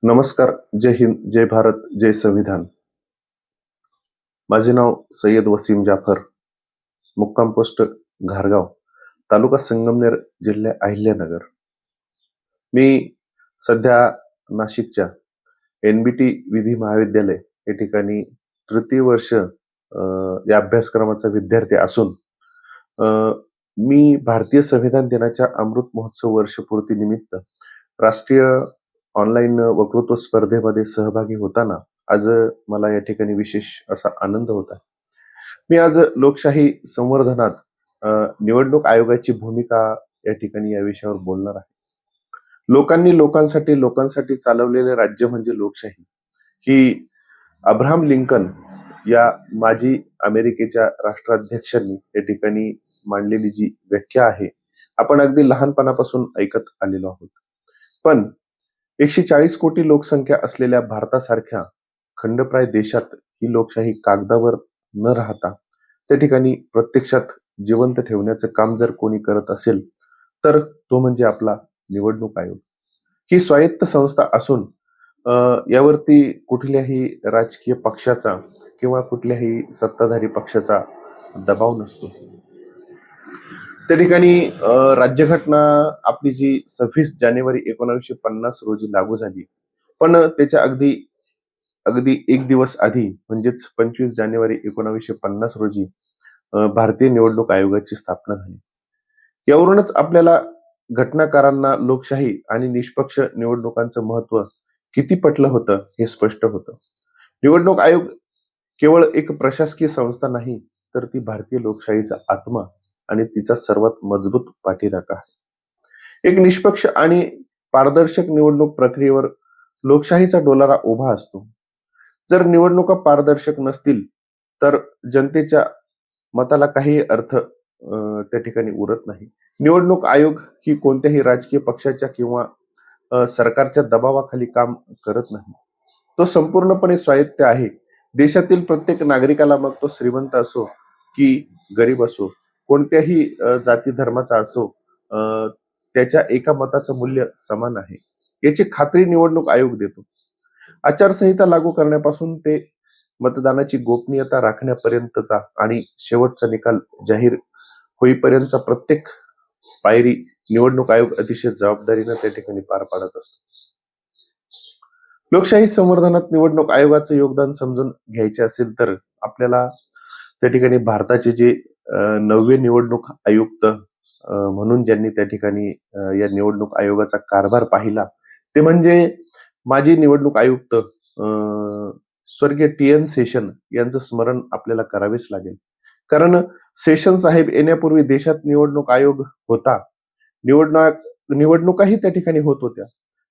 नमस्कार. जय हिंद, जय भारत, जय संविधान. माझे नाव सय्यद वसीम जाफर, मुक्काम पोस्ट घारगाव, तालुका संगमनेर, जिल्हा अहिल्यानगर. मी सध्या नाशिकच्या एन-बी-टी विधी महाविद्यालय या ठिकाणी तृतीय वर्ष या अभ्यासक्रमाचा विद्यार्थी असून अ, मी भारतीय संविधान दिनाच्या अमृत महोत्सव वर्षपूर्ती निमित्त राष्ट्रीय ऑनलाईन वक्तृत्व स्पर्धेमध्ये सहभागी होताना आज मला या ठिकाणी विशेष असा आनंद होत आहे. मी आज लोकशाही संवर्धनात निवडणूक आयोगाची भूमिका या ठिकाणी या विषयावर बोलणार आहे. लोकांनी लोकांसाठी, लोकांसाठी चालवलेले राज्य म्हणजे लोकशाही. ही अब्राहम लिंकन या माजी अमेरिकेच्या राष्ट्राध्यक्षांनी या ठिकाणी मांडलेली जी व्याख्या आहे, आपण अगदी लहानपणापासून ऐकत आलेलो आहोत. पण 140 कोटी लोकसंख्या असलेल्या भारतासारख्या खंडप्राय देशात ही लोकशाही कागदावर न राहता त्या ठिकाणी प्रत्यक्षात जिवंत ठेवण्याचं काम जर कोणी करत असेल, तर तो म्हणजे आपला निवडणूक आयोग. ही स्वायत्त संस्था असून यावरती कुठल्याही राजकीय पक्षाचा किंवा कुठल्याही सत्ताधारी पक्षाचा दबाव नसतो. त्या ठिकाणी राज्यघटना आपली जी 26 जानेवारी 1950 रोजी लागू झाली. पण त्याच्या अगदी अगदी एक दिवस आधी म्हणजेच 25 जानेवारी 1950 रोजी भारतीय निवडणूक आयोगाची स्थापना झाली. यावरूनच आपल्याला घटनाकारांना लोकशाही आणि निष्पक्ष निवडणुकांचं महत्त्व किती पटलं होतं हे स्पष्ट होतं. निवडणूक आयोग केवळ एक प्रशासकीय संस्था नाही, तर ती भारतीय लोकशाहीचा आत्मा आणि तिचा सर्वात मजबूत पाठीराखा आहे. एक निष्पक्ष आणि पारदर्शक निवडणूक प्रक्रियेवर लोकशाहीचा डोलारा उभा असतो. जर निवडणुका पारदर्शक नसतील, तर जनतेच्या मताला काही अर्थ त्या ठिकाणी उरत नाही. निवडणूक आयोग ही कोणत्याही राजकीय पक्षाच्या किंवा सरकारच्या दबावाखाली काम करत नाही. तो संपूर्णपणे स्वायत्त आहे. देशातील प्रत्येक नागरिकाला, मग तो श्रीमंत असो की गरीब असो, कोणत्याही जाती धर्माचा असो, त्याच्या एका मताचं मूल्य समान आहे, याची खात्री निवडणूक आयोग देतो. आचारसंहिता लागू करण्यापासून ते मतदानाची गोपनीयता राखण्यापर्यंतचा आणि शेवटचा निकाल जाहीर होईपर्यंतचा प्रत्येक पायरी निवडणूक आयोग अतिशय जबाबदारीने त्या ठिकाणी पार पाडत असतो. लोकशाही संवर्धनात निवडणूक आयोगाचं योगदान समजून घ्यायचे असेल तर आपल्याला त्या ठिकाणी भारताचे जे 9वे निवडणूक आयुक्त म्हणून ज्यांनी त्या ठिकाणी या निवडणूक आयोगाचा कारभार पाहिला, ते म्हणजे माजी निवडणूक आयुक्त स्वर्गीय टी.एन. शेषन यांचं स्मरण आपल्याला करावेच लागेल. कारण शेषन साहेब येण्यापूर्वी देशात निवडणूक आयोग होता. निवडणुकाही त्या ठिकाणी होत होत्या.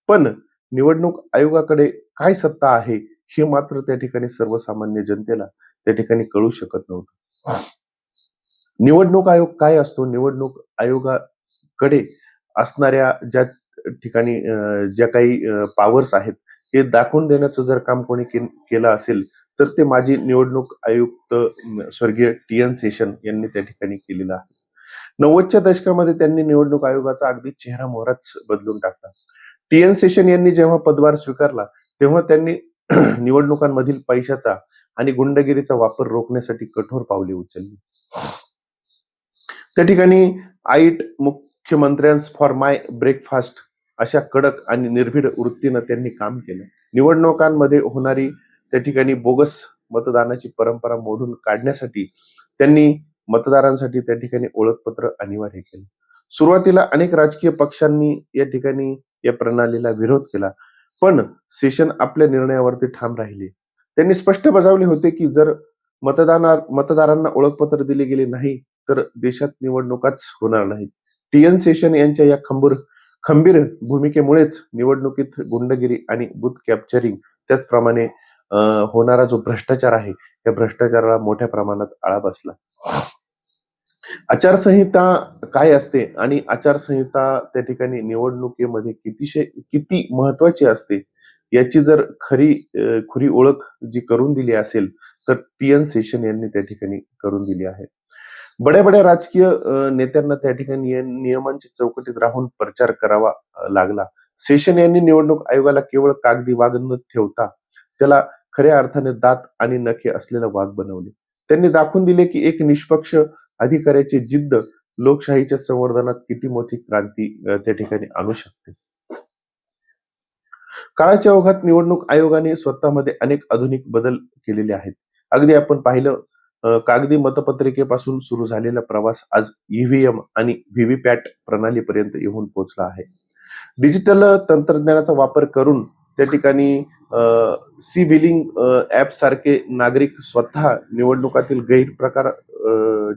पण निवडणूक आयोगाकडे काय सत्ता आहे हे मात्र त्या ठिकाणी सर्वसामान्य जनतेला त्या ठिकाणी कळू शकत नव्हतं. निवडणूक आयोग काय असतो? निवडणूक आयोगाकडे असणाऱ्या ज्या ठिकाणी ज्या काही पॉवर्स आहेत, हे दाखवून देण्याचं जर काम कोणी केलं असेल, तर ते माजी निवडणूक आयुक्त स्वर्गीय टी.एन. शेषन यांनी त्या ठिकाणी केलेलं आहे. 90च्या दशकामध्ये त्यांनी निवडणूक आयोगाचा अगदी चेहरा-मोहराच बदलून टाकला. टी.एन. शेषन यांनी जेव्हा पदभार स्वीकारला, तेव्हा त्यांनी निवडणुकांमधील पैशाचा आणि गुंडगिरीचा वापर रोखण्यासाठी कठोर पावले उचलली. त्या ठिकाणी आईट मुख्यमंत्र्यांस फॉर माय ब्रेकफास्ट अशा कडक आणि निर्भीड वृत्तीनं त्यांनी काम केलं. निवडणुकांमध्ये होणारी त्या ठिकाणी बोगस मतदानाची परंपरा मोडून काढण्यासाठी त्यांनी मतदारांसाठी त्या ठिकाणी ओळखपत्र अनिवार्य केलं. सुरुवातीला अनेक राजकीय पक्षांनी या ठिकाणी या प्रणालीला विरोध केला, पण शेषन आपल्या निर्णयावरती ठाम राहिले. त्यांनी स्पष्ट बजावले होते की जर मतदारांना ओळखपत्र दिले गेले नाही, तर देशात निवडणुकाच होणार नाहीत. टी.एन. शेषन यांच्या या खंबीर भूमिकेमुळेच निवडणुकीत गुंडगिरी आणि बूथ कॅप्चरिंग, त्याचप्रमाणे होणारा जो भ्रष्टाचार आहे, त्या भ्रष्टाचाराला मोठ्या प्रमाणात आळा बसला. आचारसंहिता काय असते आणि आचारसंहिता त्या ठिकाणी निवडणुकीमध्ये किती महत्वाची असते, याची जर खुरी ओळख जी करून दिली असेल, तर टी.एन. शेषन यांनी त्या ठिकाणी करून दिली आहे. बड्या राजकीय नेत्यांना त्या ठिकाणी नियमांच्या चौकटीत राहून प्रचार करावा लागला. सेशन यांनी निवडणूक आयोगाला केवळ कागदी वाघ न ठेवता त्याला खऱ्या अर्थाने दात आणि नखे असलेला वाघ बनवले. त्यांनी दाखवून दिले की एक निष्पक्ष अधिकाऱ्याची जिद्द लोकशाहीच्या संवर्धनात किती मोठी क्रांती त्या ठिकाणी आणू शकते. काळाच्या ओघात निवडणूक आयोगाने स्वतःमध्ये अनेक आधुनिक बदल केलेले आहेत. अगदी आपण पाहिलं कागदी मतपत्रिकेपासून सुरू झालेला प्रवास आज ईव्हीएम आणि व्हीव्हीपॅट प्रणालीपर्यंत येऊन पोहोचला आहे. डिजिटल तंत्रज्ञानाचा वापर करून त्या ठिकाणी सी व्हिलिंग ऍप सारखे नागरिक स्वतः निवडणुकातील गैरप्रकार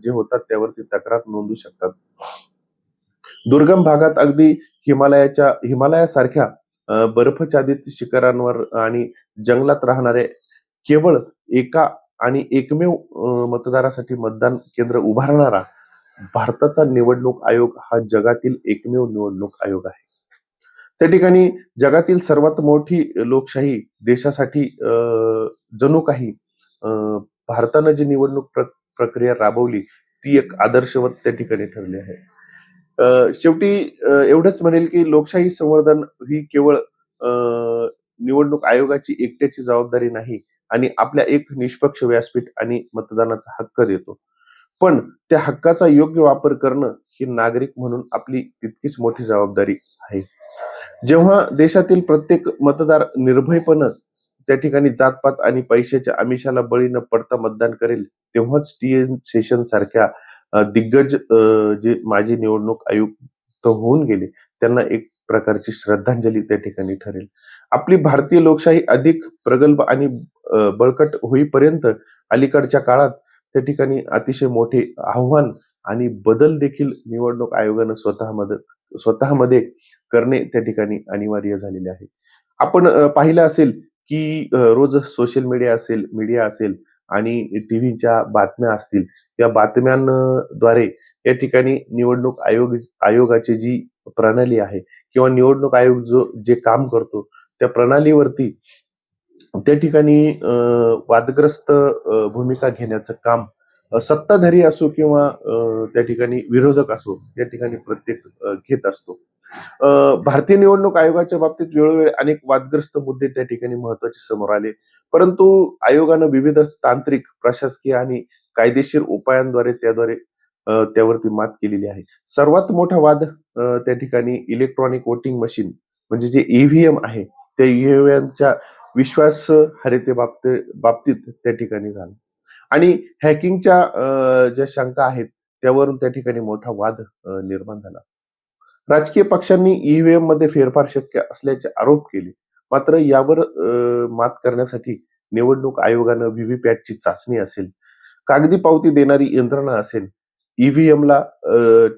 जे होतात त्यावरती तक्रार नोंदवू शकतात. दुर्गम भागात अगदी हिमालयासारख्या बर्फाच्छादित शिखरांवर आणि जंगलात राहणारे केवळ एका आणि एकमेव मतदारासाठी मतदान केंद्र उभारणारा भारताचा निवडणूक आयोग हा जगातील एकमेव निवडणूक आयोग आहे. त्या ठिकाणी जगातील सर्वात मोठी लोकशाही देशासाठी जणू काही भारतानं जी निवडणूक प्रक्रिया राबवली ती एक आदर्शवत त्या ठिकाणी ठरली आहे. शेवटी एवढंच म्हणेल की लोकशाही संवर्धन ही केवळ निवडणूक आयोगाची एकट्याची जबाबदारी नाही आणि आपल्या एक निष्पक्ष व्यासपीठ आणि मतदानाचा हक्क देतो. पण त्या हक्काचा योग्य वापर करणं ही नागरिक म्हणून आपली तितकीच मोठी जबाबदारी आहे. जेव्हा देशातील प्रत्येक मतदार निर्भयपणे त्या ठिकाणी जातपात आणि पैशाच्या आमिषाला बळी न पडता मतदान करेल, तेव्हाच टी.एन. शेषन सारख्या दिग्गज जे माजी निवडणूक आयुक्त होऊन गेले, त्यांना एक प्रकारची श्रद्धांजली त्या ठिकाणी ठरेल. आपली भारतीय लोकशाही अधिक प्रगल्भ आणि बळकट होईपर्यंत अलीकडच्या काळात त्या ठिकाणी अतिशय मोठे आव्हान आणि बदल देखील निवडणूक आयोगानं स्वतःमध्ये करणे त्या ठिकाणी अनिवार्य झालेले आहे. आपण पाहिलं असेल की रोज सोशल मीडिया असेल आणि टीव्हीच्या बातम्या असतील, या बातम्यांद्वारे या ठिकाणी निवडणूक आयोगाची जी प्रणाली आहे किंवा निवडणूक आयोग जे काम करतो त्या प्रणालीवरती त्या ठिकाणी वादग्रस्त भूमिका घेण्याचं काम सत्ताधारी असो किंवा त्या ठिकाणी विरोधक असो या ठिकाणी प्रत्येक घेत असतो. भारतीय निवडणूक आयोगाच्या बाबतीत वेळोवेळी अनेक वादग्रस्त मुद्दे त्या ठिकाणी महत्वाचे समोर आले, परंतु आयोगानं विविध तांत्रिक, प्रशासकीय आणि कायदेशीर उपायांद्वारे त्यावरती मात केलेली आहे. सर्वात मोठा वाद त्या ठिकाणी इलेक्ट्रॉनिक वोटिंग मशीन म्हणजे जे ईव्हीएम आहे त्या ईव्हीएमच्या विश्वासार्हते बाबतीत त्या ठिकाणी झाला आणि हॅकिंगच्या ज्या शंका आहेत त्यावरून त्या ठिकाणी मोठा वाद निर्माण झाला. राजकीय पक्षांनी ईव्हीएम मध्ये फेरफार शक्य असल्याचे आरोप केले. मात्र यावर मात करण्यासाठी निवडणूक आयोगानं व्हीव्हीपॅटची चाचणी असेल, कागदी पावती देणारी यंत्रणा असेल, ईव्हीएमला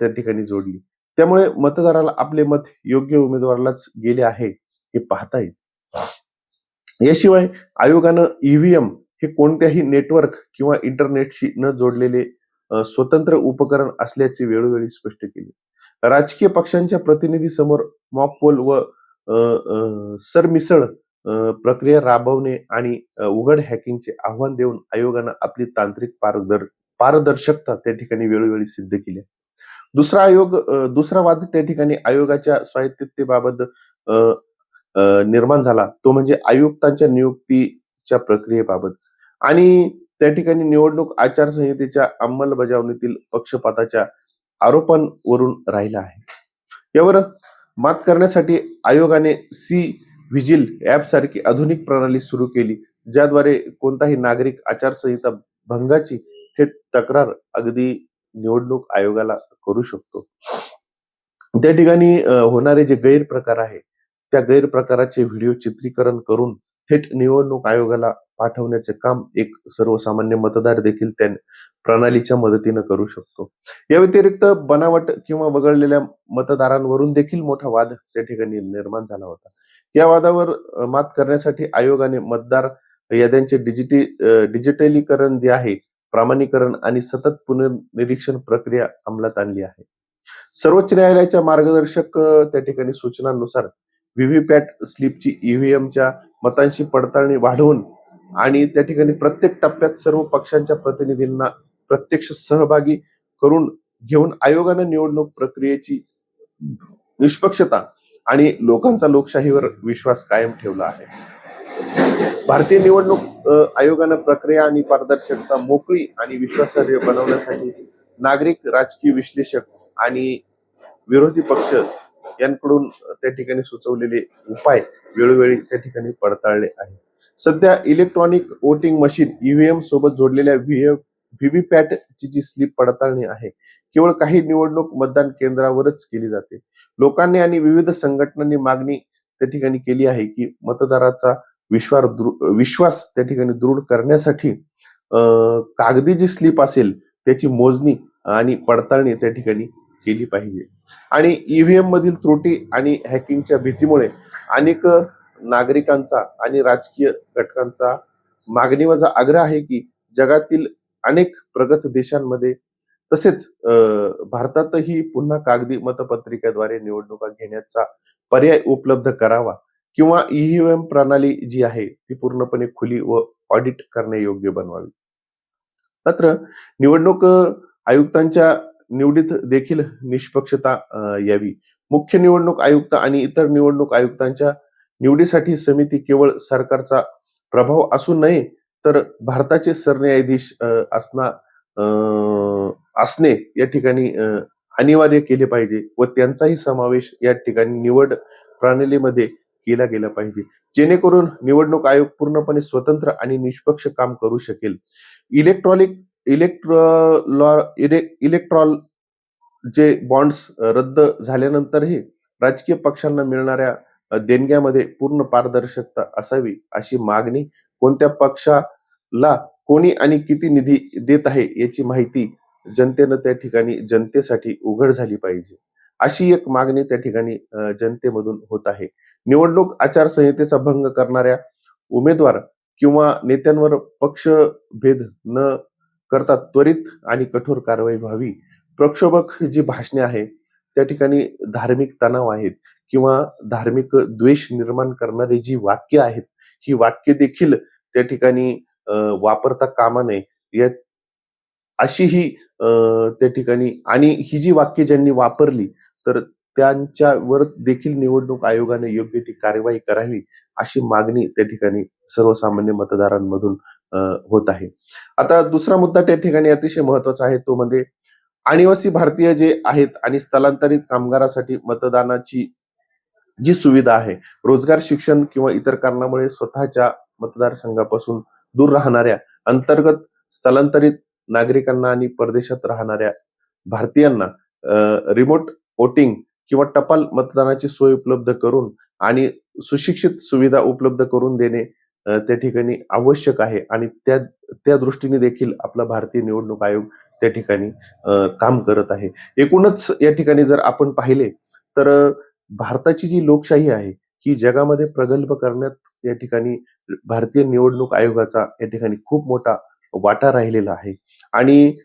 त्या ठिकाणी जोडली. त्यामुळे मतदाराला आपले मत योग्य उमेदवारालाच गेले आहे हे पाहता येईल. याशिवाय आयोगानं ईव्हीएम हे कोणत्याही नेटवर्क किंवा इंटरनेटशी न जोडलेले स्वतंत्र उपकरण असल्याचे वेळोवेळी स्पष्ट केले. राजकीय पक्षांच्या प्रतिनिधीसमोर मॉक पोल व सरमिसळ प्रक्रिया राबवणे आणि उघड हॅकिंगचे आव्हान देऊन आयोगानं आपली तांत्रिक पारदर्शकता त्या ठिकाणी वेळोवेळी सिद्ध केली. दुसरा वाद त्या ठिकाणी आयोगाच्या स्वायत्ततेबाबत निर्माण झाला, तो म्हणजे आयुक्तांच्या नियुक्तीच्या प्रक्रियेबाबत आणि त्या ठिकाणी निवडणूक आचारसंहितेच्या अंमलबजावणीतील पक्षपाताच्या आरोपांवरून राहिला आहे. यावर मात करण्यासाठी आयोगाने सी व्हिजिल ऍप सारखी आधुनिक प्रणाली सुरू केली, ज्याद्वारे कोणताही नागरिक आचारसंहिता भंगाची थेट तक्रार अगदी निवडणूक आयोगाला करू शकतो. त्या ठिकाणी होणारे जे गैरप्रकार आहे त्या गैरप्रकाराचे व्हिडिओ चित्रीकरण करून थेट निवडणूक आयोगाला पाठवण्याचे काम एक सर्वसामान्य मतदार देखील त्या प्रणालीच्या मदतीनं करू शकतो. या व्यतिरिक्त बनावट किंवा वगळलेल्या मतदारांवरून देखील मोठा वाद त्या ठिकाणी निर्माण झाला होता. या वादावर मात करण्यासाठी आयोगाने मतदार याद्यांचे डिजिटलीकरण जे आहे, प्रमाणीकरण आणि सतत पुनर्निरीक्षण प्रक्रिया अंमलात आणली आहे. सर्वोच्च न्यायालयाच्या मार्गदर्शक त्या ठिकाणी सूचनांनुसार व्हीव्हीपॅट स्लिपची ईव्हीएमच्या मतांशी पडताळणी वाढवून आणि त्या ठिकाणी प्रत्येक टप्प्यात सर्व पक्षांच्या प्रतिनिधींना प्रत्यक्ष सहभागी करून घेऊन आयोगानं निवडणूक प्रक्रियेची निष्पक्षता आणि लोकांचा लोकशाहीवर विश्वास कायम ठेवला आहे. भारतीय निवडणूक आयोगानं प्रक्रिया आणि पारदर्शकता मोकळी आणि विश्वासार्ह बनवण्यासाठी नागरिक, राजकीय विश्लेषक आणि विरोधी पक्ष यांकडून त्या ठिकाणी सुचवलेले उपाय वेळोवेळी त्या ठिकाणी पडताळले आहे. सध्या इलेक्ट्रॉनिक वोटिंग मशीन ईव्हीएम सोबत जोडलेल्या व्हीव्हीपॅट ची जी स्लिप पडताळणी आहे केवळ काही निवडणूक मतदान केंद्रावरच केली जाते. लोकांनी आणि विविध संघटनांनी मागणी त्या ठिकाणी केली आहे की मतदाराचा विश्वास त्या ठिकाणी दृढ करण्यासाठी कागदी जी स्लिप असेल त्याची मोजणी आणि पडताळणी त्या ठिकाणी केली पाहिजे. आणि ईव्हीएम मधील त्रुटी आणि हॅकिंगच्या भीतीमुळे अनेक नागरिकांचा आणि राजकीय घटकांचा मागणीवजा आग्रह आहे की जगातील अनेक प्रगत देशांमध्ये तसेच भारतातही पुन्हा कागदी मतपत्रिकेद्वारे निवडणुका घेण्याचा पर्याय उपलब्ध करावा किंवा ईव्हीएम प्रणाली जी आहे ती पूर्णपणे खुली व ऑडिट करण्यायोग्य बनवावी. मात्र निवडणूक आयुक्तांच्या निवडीत देखील निष्पक्षता यावी. मुख्य निवडणूक आयुक्त आणि इतर निवडणूक आयुक्तांच्या निवडीसाठी समिती केवळ सरकारचा प्रभाव असू नये, तर भारताचे सरन्यायाधीश असणे या ठिकाणी अनिवार्य केले पाहिजे व त्यांचाही समावेश या ठिकाणी निवड प्रणालीमध्ये केला गेला पाहिजे. जेणेकरून निवडणूक आयोग पूर्णपणे स्वतंत्र आणि निष्पक्ष काम करू शकेल. इलेक्ट्रॉनिक इलेक्ट्रॉल जे बॉन्ड्स रद्द झाल्यानंतरही राजकीय पक्षांना मिळणाऱ्या देणग्यामध्ये पूर्ण पारदर्शकता असावी, अशी मागणी कोणत्या पक्षाला कोणी आणि किती निधी देत आहे याची माहिती जनतेनं त्या ठिकाणी जनतेसाठी उघड झाली पाहिजे. अशी एक मागणी त्या ठिकाणी जनतेमधून होत आहे. निवडणूक आचारसंहितेचा भंग करणाऱ्या उमेदवार किंवा नेत्यांवर पक्षभेद न करता त्वरित आणि कठोर कारवाई व्हावी. प्रक्षोभक जी भाषणे आहे, त्या ठिकाणी धार्मिक तणाव आहेत किंवा धार्मिक द्वेष निर्माण करणारी जी वाक्य आहेत, ही वाक्य देखील त्या ठिकाणी वापरता कामा नये. या अशी ही त्या ठिकाणी आणि ही जी वाक्य ज्यांनी वापरली, तर त्यांच्यावर देखील निवडणूक आयोगाने योग्य ती कार्यवाही करावी, अशी मागणी त्या ठिकाणी सर्वसामान्य मतदारांमधून अ, होत आहे. आता दुसरा मुद्दा त्या ठिकाणी अतिशय महत्त्वाचा आहे, तो म्हणजे अनिवासी भारतीय जे आहेत आणि स्थलांतरित कामगारासाठी मतदानाची जी सुविधा आहे, रोजगार, शिक्षण किंवा इतर कारणामुळे स्वतःच्या मतदारसंघापासून दूर राहणाऱ्या अंतर्गत स्थलांतरित नागरिकांना आणि परदेशात राहणाऱ्या भारतीयांना रिमोट वोटिंग किंवा टपाल मतदानाची सोय उपलब्ध करून आणि सुशिक्षित सुविधा उपलब्ध करून देणे त्या ठिकाणी आवश्यक आहे आणि त्या त्या दृष्टीने देखील आपला भारतीय निवडणूक आयोग त्या ठिकाणी काम करत आहे. एकूणच या ठिकाणी जर आपण पाहिले तर भारताची जी लोकशाही आहे, ही जगामध्ये प्रगल्भ करण्यात या ठिकाणी भारतीय निवडणूक आयोगाचा या ठिकाणी खूप मोठा वाटा राहिलेला आहे. आणि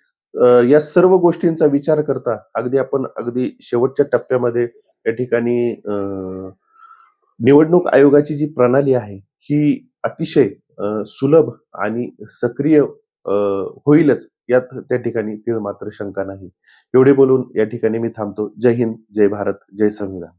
या सर्व गोष्टींचा विचार करता अगदी शेवटच्या टप्प्यामध्ये या ठिकाणी निवडणूक आयोगाची जी प्रणाली आहे, ही अतिशय सुलभ आणि सक्रिय होईलच यात त्या ठिकाणी तीळ मात्र शंका नाही. एवढे बोलून या ठिकाणी मी थांबतो. जय हिंद, जय भारत, जय संविधान.